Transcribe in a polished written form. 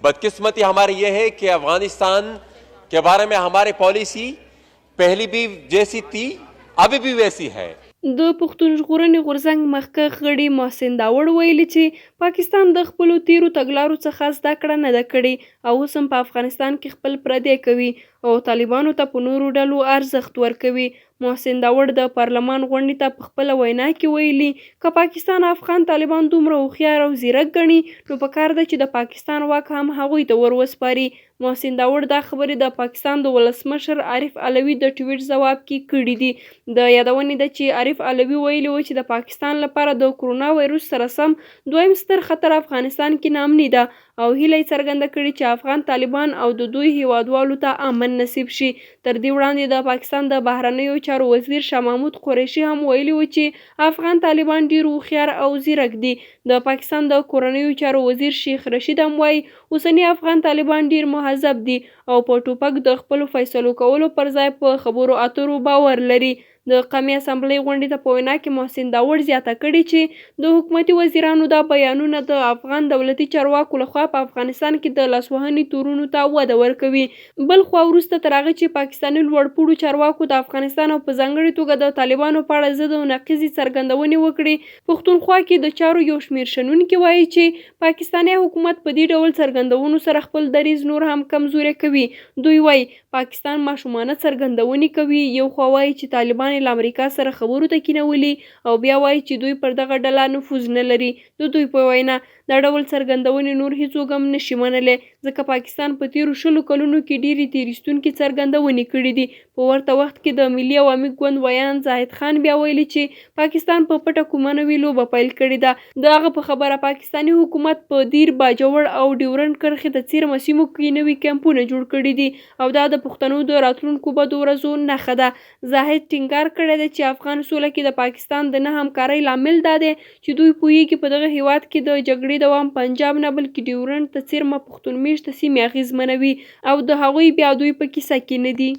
बदकिस्मती हमारी ये है कि अफगानिस्तान के बारे में हमारी पॉलिसी पहले भी जैसी थी अभी भी वैसी है। د پښتون ژغورنې غورځنګ مخکښ غړي محسن داوړ ویلي چې پاکستان د خپلو تیرو تګلارو څخه زده کړه نه ده کړې او اوس هم په افغانستان کې خپل پردی کوي او طالبانو ته په نورو ډلو ارزښت ورکوي. محسن داوړ د پارلمان غونډې ته په خپله وینا کې ویلي که پاکستان افغان طالبان دومره هوښیار او ځیرک ګڼي نو پکار ده چې د پاکستان واک هم هغوی ته ور وسپاري. محسن داوړ دا خبرې د پاکستان د ولسمشر عارف علوي د ټویټ ځواب کې کړي دي. د یادونې ده چې عارف علوي ویلي و چې د پاکستان لپاره د کرونا وایروس سره سم دویم ستر خطر افغانستان کې نامني ده او هیله یې څرګنده کړې چې افغان طالبان او د دوی هیوادوالو ته امن نصیب شي. تر دې وړاندې د پاکستان د بهرنیو چارو وزیر شاه محمود قریشي هم ویلي و چې افغان طالبان ډیر هوښیار او ځیرک دي. د پاکستان د کورنیو چارو وزیر شیخ رشید هم وایي اوسني افغان طالبان ډیر مهذب دي او په ټوپک د خپلو فیصلو کولو پر ځای په خبرو اترو باور لري. د قومي اسامبلۍ غونډې ته په وینا کې محسن داوړ زیاته کړې چې د حکومتي وزیرانو دا بیانونه د افغان دولتي چارواکو لخوا په افغانستان کې د لاسوهنې تورونو ته وده ورکوي. بل خوا وروسته تر هغه چې پاکستاني لوړپوړو چارواکو د افغانستان او په ځانګړې توګه د طالبانو په اړه ضد او نقیضې څرګندونې وکړې، پښتونخوا کې د چارو یو شمېر شنونکي وایي چې پاکستاني حکومت په دې ډول څرګندونو سره خپل دریځ نور هم کمزوری کوي. دوی وایي پاکستان ماشومانه څرګندونې کوي، یو خوا وایي چې طالبان له امریکا سره خبرو ته کینولي او بیا وایي چې دوی پر دغه ډله نفوذ نه لري. د دوی په وینا دا ډول څرګندونې نور هیڅوک هم نشي منلی ځکه پاکستان په تیرو 20 کلونو کې ډیرې تیریستونکې څرګندونې کړي دي. په ورته وخت کې د ملي عوامي ګوند ویان زاهد خان بیا ویلي چې پاکستان په پټه کومه نوې لوبه پیل کړې ده. د هغه په خبره پاکستاني حکومت په دیر باجوړ او ډیورنډ کرښې د څیرمه سیمو کې نوي کمپونه جوړ کړي دي او دا د پښتنو د راتلونکو بدو ورځو نښه ده. زاهد ټینګار کړی دی چې افغان سوله کې د پاکستان د نه همکارۍ لامل دا دی چې دوی پوهیږي په دغه هیواد کې د جګړې دوام پنجاب نه بلکې ډیورنډ ته څیرمه پښتون میشته سیمې اغیزمنوي او د هغوی بیا دوی په کیسه کې نه دي.